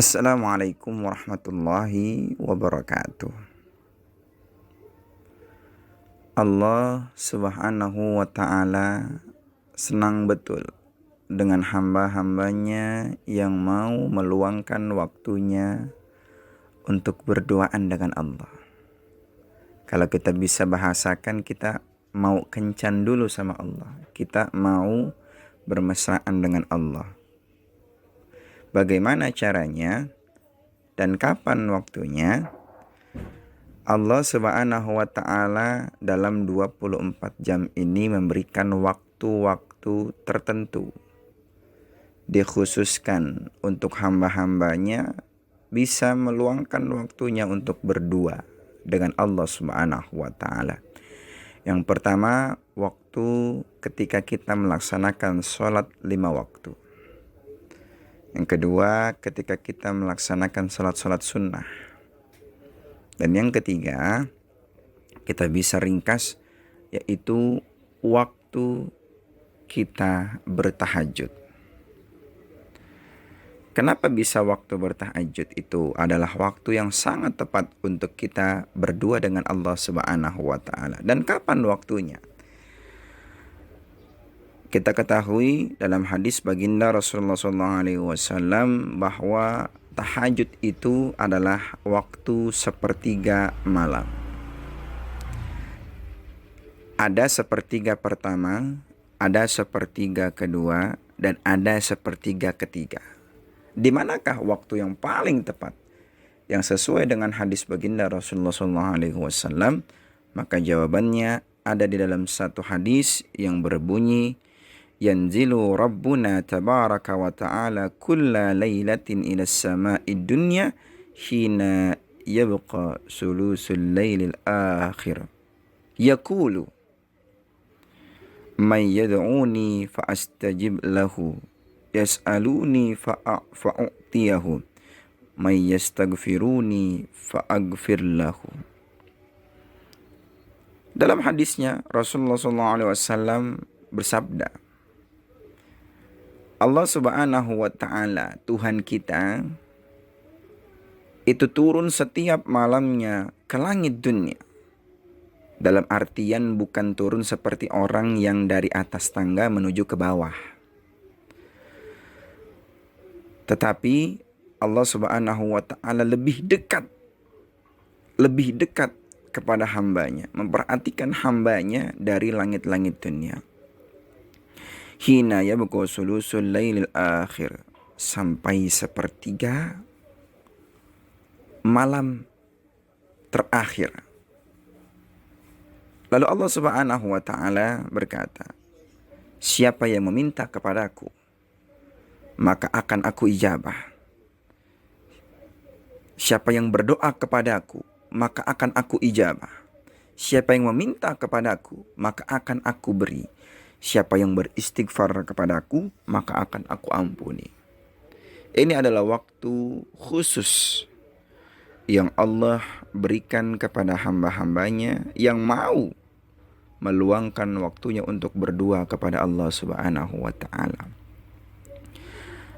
Assalamualaikum warahmatullahi wabarakatuh. Allah subhanahu wa ta'ala senang betul dengan hamba-hambanya yang mau meluangkan waktunya untuk berduaan dengan Allah. Kalau kita bisa bahasakan, kita mau kencan dulu sama Allah. Kita mau bermesraan dengan Allah. Bagaimana caranya dan kapan waktunya? Allah subhanahu wa ta'ala dalam 24 jam ini memberikan waktu-waktu tertentu. Dikhususkan untuk hamba-hambanya bisa meluangkan waktunya untuk berdua dengan Allah subhanahu wa ta'ala. Yang pertama, waktu ketika kita melaksanakan sholat 5 waktu. Yang kedua, ketika kita melaksanakan sholat-sholat sunnah. Dan yang ketiga, kita bisa ringkas, yaitu waktu kita bertahajud. Kenapa bisa waktu bertahajud itu adalah waktu yang sangat tepat untuk kita berdua dengan Allah subhanahu wa ta'ala. Dan kapan waktunya? Kita ketahui dalam hadis baginda Rasulullah SAW bahwa tahajud itu adalah waktu sepertiga malam. Ada sepertiga pertama, ada sepertiga kedua, dan ada sepertiga ketiga. Di manakah waktu yang paling tepat yang sesuai dengan hadis baginda Rasulullah SAW? Maka jawabannya ada di dalam satu hadis yang berbunyi, yanzilu rabbuna tabaraka wa ta'ala kulla laylatin ila sama'id dunya hina yabqa sulusul laylil akhir yaqulu man yad'uni fa astajib lahu yas'aluni fa'u'tiyahu man yastaghfiruni fa aghfir lahu. Dalam hadisnya Rasulullah SAW bersabda, Allah subhanahu wa ta'ala, Tuhan kita, itu turun setiap malamnya ke langit dunia. Dalam artian bukan turun seperti orang yang dari atas tangga menuju ke bawah. Tetapi Allah subhanahu wa ta'ala lebih dekat kepada hambanya, memperhatikan hambanya dari langit-langit dunia. Hina yabqa sulusul lailil akhir, sampai sepertiga malam terakhir. Lalu Allah subhanahu wa ta'ala berkata, siapa yang meminta kepadaku, maka akan aku ijabah. Siapa yang berdoa kepadaku, maka akan aku ijabah. Siapa yang meminta kepadaku, maka akan aku beri. Siapa yang beristighfar kepadaku, maka akan aku ampuni. Ini adalah waktu khusus yang Allah berikan kepada hamba-hambanya yang mau meluangkan waktunya untuk berdua kepada Allah subhanahu wa ta'ala.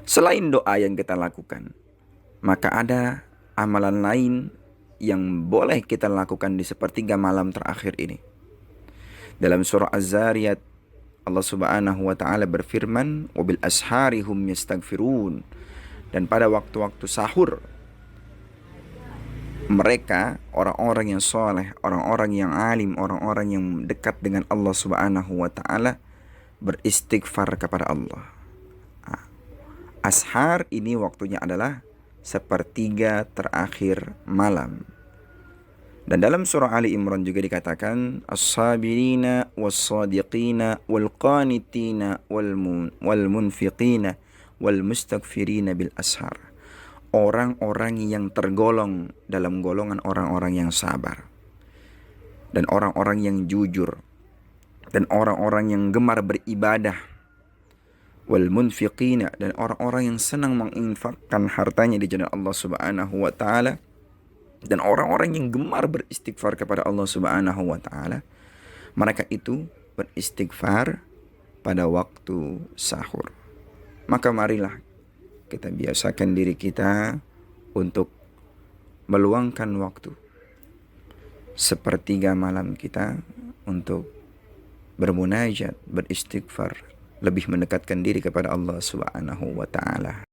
Selain doa yang kita lakukan, maka ada amalan lain yang boleh kita lakukan di sepertiga malam terakhir ini. Dalam surah Az-Zariyat, Allah subhanahu wa ta'ala berfirman, wabil ashari hum yastaghfirun. Dan pada waktu-waktu sahur, mereka, orang-orang yang soleh, orang-orang yang alim, orang-orang yang dekat dengan Allah subhanahu wa ta'ala, beristighfar kepada Allah. Ashar ini waktunya adalah sepertiga terakhir malam. Dan dalam surah Ali Imran juga dikatakan, as-sabirina was-sadiqina wal-qanitina wal-munfiqina wal-mustaghfirina bil ashar. Orang-orang yang tergolong dalam golongan orang-orang yang sabar, dan orang-orang yang jujur, dan orang-orang yang gemar beribadah, wal-munfiqina, dan orang-orang yang senang menginfakkan hartanya di jalan Allah subhanahu wa ta'ala, dan orang-orang yang gemar beristighfar kepada Allah subhanahu wa ta'ala. Mereka itu beristighfar pada waktu sahur. Maka marilah kita biasakan diri kita untuk meluangkan waktu sepertiga malam kita untuk bermunajat, beristighfar, lebih mendekatkan diri kepada Allah Subhanahu wa taala.